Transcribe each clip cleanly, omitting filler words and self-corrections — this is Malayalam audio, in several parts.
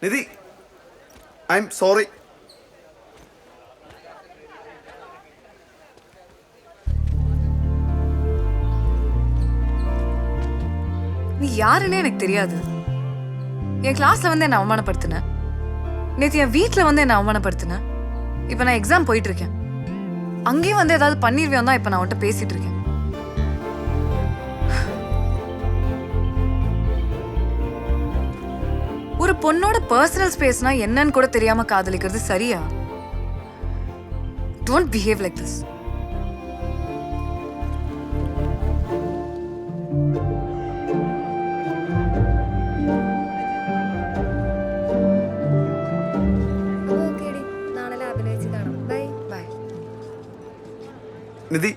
Nidhi, I am sorry. நீ யாருன்னே எனக்கு தெரியாது. என் கிளாஸ்ல வந்து என்ன அவமானப்படுத்தின, நேத்து என் வீட்டுல வந்து என்ன அவமானப்படுத்தின. இப்ப நான் எக்ஸாம் போயிட்டு இருக்கேன், அங்கேயும் வந்து ஏதாவது பண்ணிருவியா தான் இப்ப நான் உன்கிட்ட பேசிட்டு இருக்கேன். ஒரு பொண்ணோட பர்சனல் ஸ்பேஸ்னா என்னன்னு கூட தெரியாம காதலிக்கிறது சரியா? Don't behave like this. Nidhi,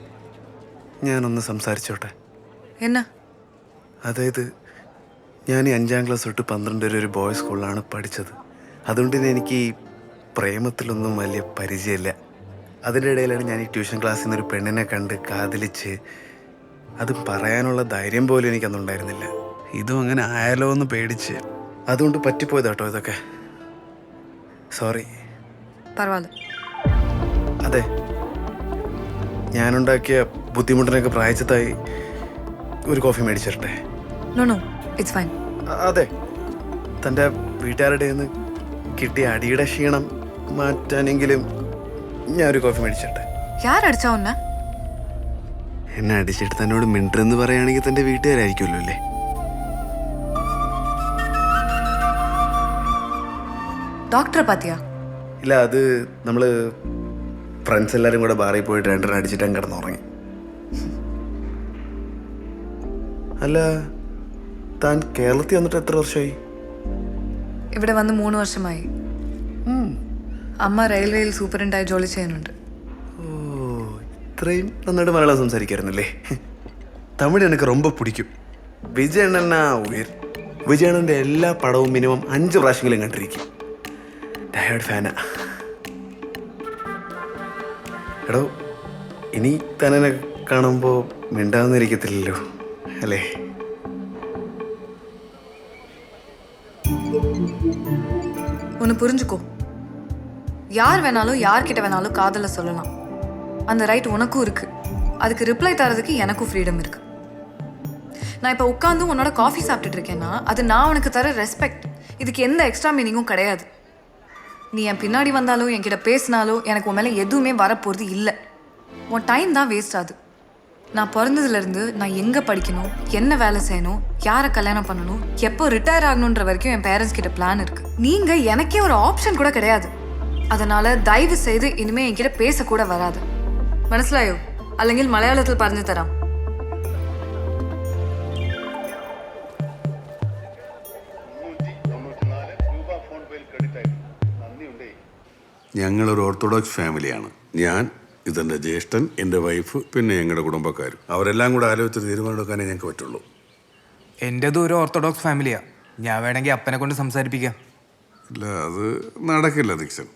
ഞാനൊന്ന് സംസാരിച്ചോട്ടെ? என்ன? അതായത് ഞാൻ ഈ 5ാം ക്ലാസ് തൊട്ട് 12 വരെ ഒരു ബോയ്സ് സ്കൂളിലാണ് പഠിച്ചത്. അതുകൊണ്ട് തന്നെ എനിക്ക് ഈ പ്രേമത്തിലൊന്നും വലിയ പരിചയമില്ല. അതിൻ്റെ ഇടയിലാണ് ഞാൻ ഈ ട്യൂഷൻ ക്ലാസ്സിൽ നിന്ന് ഒരു പെണ്ണിനെ കണ്ട് കാതലിച്ച്. അത് പറയാനുള്ള ധൈര്യം പോലും എനിക്കന്നുണ്ടായിരുന്നില്ല. ഇതും അങ്ങനെ ആയാലോ എന്ന് പേടിച്ച്. അതുകൊണ്ട് പറ്റിപ്പോയതാട്ടോ ഇതൊക്കെ. സോറി. പരവായില്ല. അതെ, ഞാനുണ്ടാക്കിയ ബുദ്ധിമുട്ടിനൊക്കെ പ്രായച്ചത്തായി ഒരു കോഫി മേടിച്ചിട്ടെ? No no, it's fine. അതെ, തൻ്റെ വീട്ടുകാരുടെ നിന്ന് കിട്ടിയ അടിയുടെ ക്ഷീണം മാറ്റാനെങ്കിലും ഞാൻ ഒരു കോഫി മേടിച്ചിട്ടെ. ആരടിച്ചാ ഉന്നെ? എന്നെ അടിച്ചിട്ട് തന്നോട് മിണ്ടരെന്ന് പറയുകയാണെങ്കിൽ തൻ്റെ വീട്ടുകാരായിരിക്കുമല്ലോ അല്ലേ? ഡോക്ടറെ പാത്തിയാ? ഇല്ല, അത് നമ്മൾ ഫ്രണ്ട്സ് എല്ലാവരും കൂടെ ബാറിൽ പോയിട്ട് 2 അടിച്ചിട്ട് അങ്ങ് കിടന്നുറങ്ങി. അല്ല, താൻ കേരളത്തിൽ വന്നിട്ട് എത്ര വർഷമായി? ഇവിടെ വന്ന് 3 വർഷമായി. അമ്മ റെയിൽവേയിൽ സൂപ്രണ്ടായി ജോലി ചെയ്യുന്നുണ്ട്. ഓ, ഇത്രയും നന്നായിട്ട് മലയാളം സംസാരിക്കായിരുന്നല്ലേ? തമിഴ് എനിക്ക് ரொம்ப പിടിക്കും. വിജയണ്ണനാ ഉയർ. വിജയണ്ണൻ്റെ എല്ലാ പടവും മിനിമം 5 പ്രാവശ്യമെങ്കിലും കണ്ടിരിക്കും. ഡയർഡ് ഫാനാ. എടോ, ഇനി തന്നെ കാണുമ്പോൾ മിണ്ടാവുന്നിരിക്കത്തില്ലല്ലോ അല്ലേ? ஒன்று புரிஞ்சுக்கோ, யார் வேணாலும் யார்கிட்ட வேணாலும் காதலை சொல்லலாம். அந்த ரைட் உனக்கும் இருக்கு. அதுக்கு ரிப்ளை தரதுக்கு எனக்கும் ஃப்ரீடம் இருக்கு. நான் இப்போ உட்காந்து உன்னோட காஃபி சாப்பிட்டுட்டு இருக்கேன்னா அது நான் உனக்கு தர ரெஸ்பெக்ட். இதுக்கு எந்த எக்ஸ்ட்ரா மீனிங்கும் கிடையாது. நீ என் பின்னாடி வந்தாலும் என்கிட்ட பேசினாலும் எனக்கு உன் மேலே எதுவுமே வரப்போகிறது இல்லை. உன் டைம் தான் வேஸ்ட் ஆகுது. நான் பிறந்ததுலேருந்து நான் எங்கே படிக்கணும், என்ன வேலை செய்யணும், யாரை கல்யாணம் பண்ணணும், எப்போ ரிட்டையர் ஆகணுன்ற வரைக்கும் என் பேரண்ட்ஸ் கிட்ட பிளான் இருக்கு. நீங்கள் எனக்கே ஒரு ஆப்ஷன் கூட கிடையாது. அதனால தயவு செய்து இனிமே என்கிட்ட பேசக்கூட வராது. മനസ്സിലായോ? അല്ലെങ്കിൽ മലയാളത്തിൽ പറഞ്ഞു തരാം. ഞങ്ങളൊരു ഓർത്തഡോക്സ് ഫാമിലിയാണ്. ഞാൻ, ഇതെൻ്റെ ജ്യേഷ്ഠൻ, എൻ്റെ വൈഫ്, പിന്നെ ഞങ്ങളുടെ കുടുംബക്കാരും. അവരെല്ലാം കൂടെ ആലോചിച്ച് തീരുമാനമെടുക്കാനേ ഞങ്ങൾക്ക് പറ്റുള്ളൂ. എൻ്റെതും ഒരു ഓർത്തഡോക്സ് ഫാമിലിയാ. ഞാൻ വേണമെങ്കിൽ അപ്പനെ കൊണ്ട് സംസാരിപ്പിക്കാം. ഇല്ല, അത് നടക്കില്ല ദീക്ഷൻ.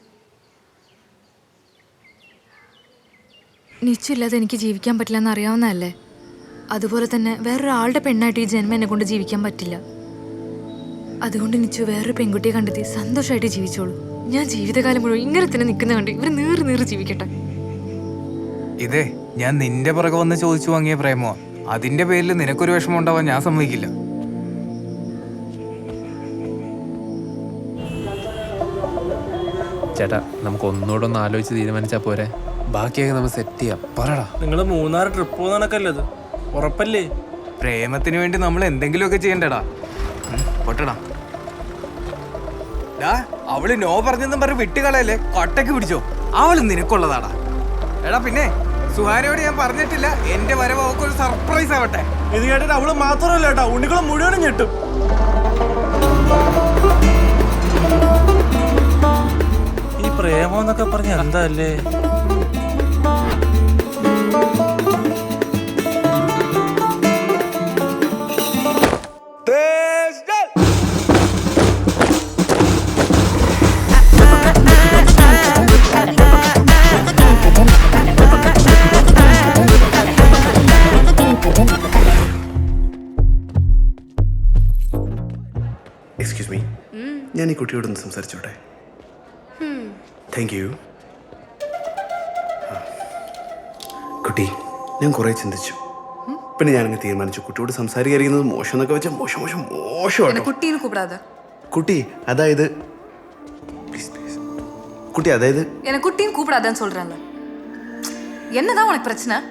നിശ്ചയമില്ലാതെ എനിക്ക് ജീവിക്കാൻ പറ്റില്ല എന്ന് അറിയാവുന്നതല്ലേ? അതുപോലെ തന്നെ വേറൊരാളുടെ പെണ്ണായിട്ട് ഈ ജന്മം എന്നെ കൊണ്ട് ജീവിക്കാൻ പറ്റില്ല. അതുകൊണ്ട് നിച്ചു വേറൊരു പെൺകുട്ടിയെ കണ്ടെത്തി സന്തോഷമായിട്ട് ജീവിച്ചോളൂ. ഞാൻ ജീവിതകാലം മുഴുവൻ ഇങ്ങനെ തന്നെ നിൽക്കുന്ന കണ്ട് ഇവർ നീറി ജീവിക്കട്ടെ. ഇതേ ഞാൻ നിന്റെ പുറകെ വന്ന് ചോദിച്ചു വാങ്ങിയ പ്രേമോ. അതിന്റെ പേരിൽ നിനക്കൊരു വിഷമം ഉണ്ടാവാൻ ഞാൻ സമ്മതിക്കില്ല. ചേട്ടാ, നമുക്ക് ഒന്നുകൂടെ ഒന്ന് ആലോചിച്ച് തീരുമാനിച്ചാൽ പോരെ? ബാക്കിയൊക്കെ നമ്മൾ സെറ്റ് ചെയ്യാം. പറടാ. നിങ്ങൾ 3 ട്രിപ്പ് പോകുന്നതൊക്കെ ഉറപ്പല്ലേ? പ്രേമത്തിന് വേണ്ടി നമ്മൾ എന്തെങ്കിലുമൊക്കെ ചെയ്യണ്ടടാ. പൊട്ടടാ. അവള് നോ പറഞ്ഞെന്നും പറഞ്ഞ് വിട്ടുകളയല്ലേ, കൊട്ടയ്ക്ക് പിടിച്ചോ. അവള് നിനക്കുള്ളതാടാ. എടാ, പിന്നെ സുഹാനയോട് ഞാൻ പറഞ്ഞിട്ടില്ല, എന്റെ വരവ് അവക്കൊരു സർപ്രൈസ് ആവട്ടെ. ഇത് കേട്ടിട്ട് അവള് മാത്രമല്ല കേട്ടാ, ഉണ്ണികളും മുഴുവനും ഞെട്ടും. ഈ പ്രേമം എന്നൊക്കെ പറഞ്ഞ എന്താ അല്ലേ? എക്സ്ക്യൂസ് മീ, ഞാൻ ഈ കുട്ടിയോടൊന്ന് സംസാരിച്ചോട്ടെ? Thank you. കുട്ടി, ഞാൻ കുറേ ചിന്തിച്ചു. പിന്നെ ഞാനങ്ങ് തീരുമാനിച്ചു കുട്ടിയോട് സംസാരിക്കുന്നത് മോശം എന്നൊക്കെ വെച്ചാൽ മോശമാണ്. കുട്ടീനെ കൂപ്പിടാத. കുട്ടി അതായത് കുട്ടി അതായത് എന്നെ കുട്ടീനെ കൂപ്പിടാതെന്ന് சொல்றேன்ல. എന്നതാ ഉനക്ക് പ്രശ്നം?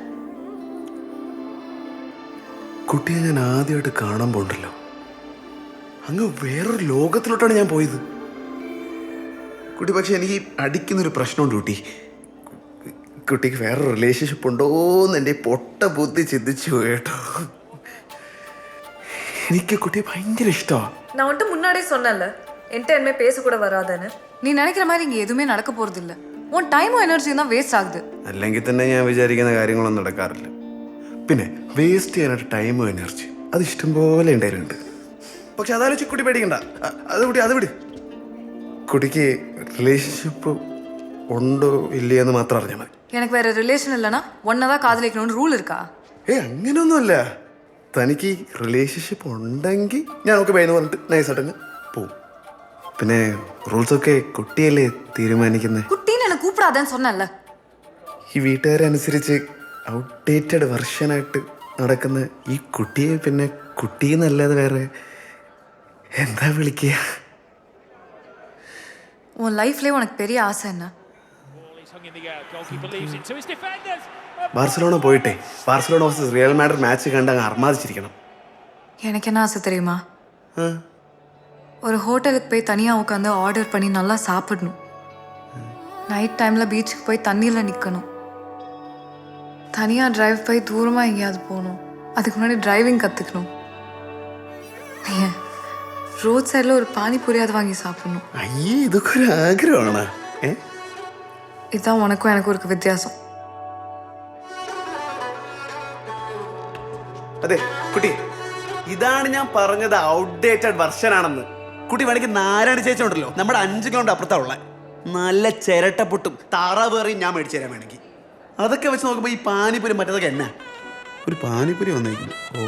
കുട്ടിയെ ഞാൻ ആദ്യമായിട്ട് കാണാൻ പോണ്ടല്ലോ, അങ്ങ് വേറൊരു ലോകത്തിലോട്ടാണ് ഞാൻ പോയത്. കുട്ടി പക്ഷെ എനിക്ക് അടിക്കുന്നൊരു പ്രശ്നമുണ്ട് കുട്ടി. കുട്ടിക്ക് വേറൊരു റിലേഷൻഷിപ്പ് ഉണ്ടോന്ന് എൻ്റെ പൊട്ട ബുദ്ധി ചിന്തിച്ചു കേട്ടോ. എനിക്ക് കുട്ടിയെ ഭയങ്കര ഇഷ്ടമാണ്. நான் உன்ட்டு முன்னாடியே சொன்னேன்ல என்கிட்ட இனிமே பேசக்கூட வராதேன்னு. நீ நினைக்கிற மாதிரி இங்கே எதுவுமே நடக்க போறது இல்லை. உன் டைமும் எனர்ജിയും தான் വേസ്റ്റ് ആകുது. അല്ലെങ്കിൽ തന്നെ ഞാൻ വിചാരിക്കുന്ന കാര്യങ്ങളൊന്നും നടക്കാറില്ല. പിന്നെ വേസ്റ്റ് ചെയ്യാനായിട്ട് ടൈമും എനർജി അത് ഇഷ്ടംപോലെ ഉണ്ടായിട്ടുണ്ട്. പക്ഷെ അതാലോചിച്ച് കുട്ടി പേടിക്കണ്ട. അത് വിട്. കുട്ടിക്ക് റിലേഷൻഷിപ്പ് ഉണ്ടോ ഇല്ലയെന്ന് മാത്രം അറിഞ്ഞാൽ മതി. எனக்கு வேற ரிலேஷன் இல்லைன்னா ஒன்னதான் காதலிக்கணும்னு ரூல் இருக்கா? അങ്ങനെയൊന്നുമല്ല. തനിക്ക് റിലേഷൻഷിപ്പ് ഉണ്ടെങ്കിൽ ഞാൻ നമുക്ക് വേണമെന്ന് പറഞ്ഞിട്ട് നൈസായിട്ടങ്ങ് പോവും. പിന്നെ റൂൾസൊക്കെ കുട്ടിയല്ലേ തീരുമാനിക്കുന്നത്. കുട്ടീനെ എന്നെ കൂപ്പിടാതെന്ന് சொன்னேன்ல. ഈ വീട്ടുകാരനുസരിച്ച് ഔട്ട്ഡേറ്റഡ് വെർഷനായിട്ട് നടക്കുന്ന ഈ കുട്ടിയെ പിന്നെ കുട്ടിയെന്നല്ലാതെ വേറെ എന്താ വിളിക്കുക? உன் லைஃப்லேயே உனக்கு பெரிய ஆசை என்ன? ബാർസലോണ പോയിട്ടേ Barcelona versus real Madrid match കണ്ട് അങ്ങ് അർമാദിച്ചിരിക്കണം. எனக்கு என்ன ஆசை தெரியுமா? ஒரு ஹோட்டலுக்கு போய் தனியாக உட்காந்து ஆர்டர் பண்ணி நல்லா சாப்பிடணும். நைட் டைமில் பீச்சுக்கு போய் தண்ணியில் நிற்கணும். தனியாக டிரைவ் போய் தூரமாக எங்கேயாவது போகணும். அதுக்கு முன்னாடி டிரைவிங் கற்றுக்கணும். ஏன் ரோட் சைடில் ஒரு பானிபூரியாவது வாங்கி சாப்பிடணும். അയ്യേ, ഇതൊക്കെ ഒരു ആഗ്രഹമാണ്. இதுதான் உனக்கும் எனக்கும் இருக்க வித்தியாசம். അതെ കുട്ടി, ഇതാണ് ഞാൻ പറഞ്ഞത് ഔട്ട്ഡേറ്റഡ് വെർഷൻ ആണെന്ന്. കുട്ടി വേണമെങ്കിൽ നാരായണ ചേച്ചിയുണ്ടല്ലോ, നമ്മുടെ 5 കിലോമീറ്റർ അപ്പുറത്താ ഉള്ള നല്ല ചിരട്ടപ്പൊട്ടും താറാവേറിയും ഞാൻ മേടിച്ചു തരാൻ വേണമെങ്കിൽ. അതൊക്കെ വെച്ച് നോക്കുമ്പോൾ ഈ പാനിപ്പൂരി മറ്റേതൊക്കെ എന്നാ ഒരു പാനിപ്പൂരി വന്നിരിക്കുന്നു. ഓ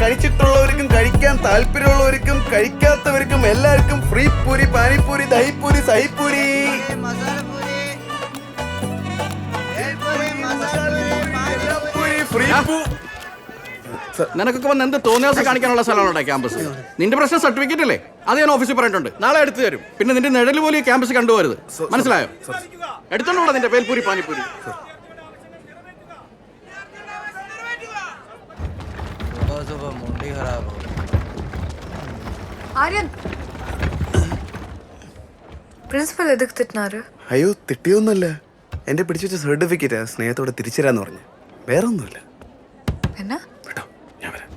കഴിച്ചിട്ടുള്ളവർക്കും കഴിക്കാൻ താല്പര്യമുള്ളവർക്കും കഴിക്കാത്തവർക്കും എല്ലാവർക്കും ഫ്രീ പൂരി, പാനിപ്പൂരി, ദഹിപ്പൂരി, സഹിപ്പൂരി. നിനക്കൊക്കെ വന്ന് എന്ത് തോന്നിയാസം കാണിക്കാനുള്ള സ്ഥലമാണോ ക്യാമ്പസ്? നിന്റെ പ്രശ്നം സർട്ടിഫിക്കറ്റ് അല്ലേ? അത് ഞാൻ ഓഫീസിൽ പറഞ്ഞിട്ടുണ്ട്, നാളെ എടുത്തു തരും. പിന്നെ നിന്റെ നിഴല് പോലും ഈ ക്യാമ്പസ് കണ്ടുപോകരുത്, മനസ്സിലായോ? എടുത്തോണ്ടോ നിന്റെ പേൽപൂരി പാനിപ്പൂരി. ആര്യൻ, പ്രിൻസിപ്പൽ എതുക്ക് തിട്ടിനാറ്? അയ്യോ, തിട്ടിയൊന്നുമല്ല. എന്റെ പിടിച്ചു വെച്ച സർട്ടിഫിക്കറ്റ് സ്നേഹത്തോടെ തിരിച്ചുതരാന്ന് പറഞ്ഞു, വേറെ ഒന്നുമില്ല. എന്നാ കേട്ടോ, ഞാൻ വരാം.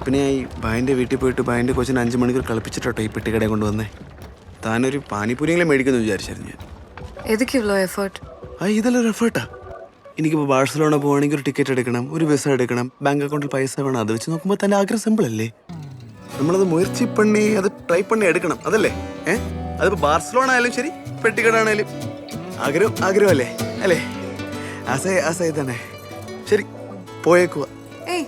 പിന്നെ ഈ ബായിൻ്റെ വീട്ടിൽ പോയിട്ട് ബായിൻ്റെ കൊച്ചിന് 5 മണിക്കൂർ കളിപ്പിച്ചിട്ടോ ഈ പെട്ടിക്കടയെ കൊണ്ടുവന്നേ. താനൊരു പാനിപ്പൂരിയെങ്കിലും മേടിക്കുമെന്ന് വിചാരിച്ചായിരുന്നു ഞാൻ. എതുക്ക് ഇവ്വളോ എഫേർട്ട്? ഇതെല്ലാം എഫേർട്ടാ. എനിക്കിപ്പോൾ ബാഴ്സലോണ പോവുകയാണെങ്കിൽ ഒരു ടിക്കറ്റ് എടുക്കണം, ഒരു വിസ എടുക്കണം, ബാങ്ക് അക്കൗണ്ടിൽ പൈസ വേണം. അത് വെച്ച് നോക്കുമ്പോൾ തൻ്റെ ആഗ്രഹം സിമ്പിൾ അല്ലേ? നമ്മളത് മുയർച്ചി പണി, അത് ട്രൈ പണി എടുക്കണം, അതല്ലേ? അതിപ്പോൾ ബാർസലോണ ആയാലും ശരി, പെട്ടിക്കട ആണേലും ആഗ്രഹമല്ലേ അല്ലേ? ആസേ തന്നെ. ശരി, പോയേക്കുവാ. ஏய்,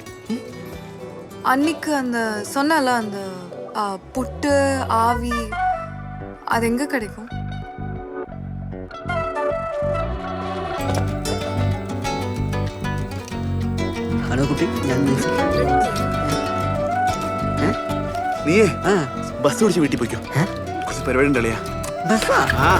அன்னைக்கு அந்த சொன்னல அந்த புட்டு ஆவி அது எங்க கிடைக்கும்? ഹലോ കുട്ടി, ഞാൻ നീയേ ബസ് പിടിച്ച് വീട്ടിൽ പോയിക്കോ, കുറച്ച് പരിപാടി ഉണ്ടല്ലയാ. ആ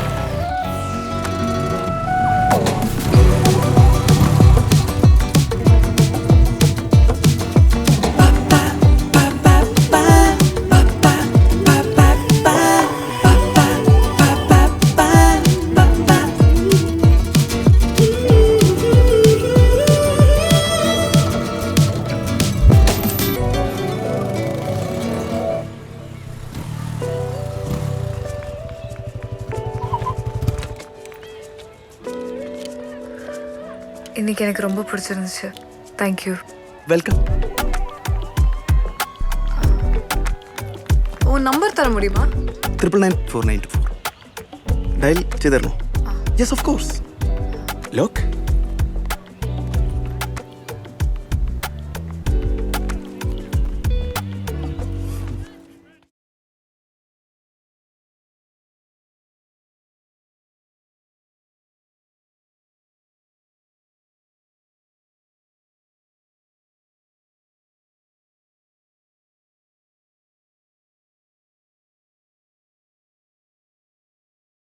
இன்னைக்கு எனக்கு ரொம்ப பிடிச்சிருந்துச்சு. தேங்க்யூ. വെൽക്കം. உன் நம்பர் தர முடியுமா? 999 494 ഡയൽ ചെയ്തരണോ? Yes of course. ലോക്ക്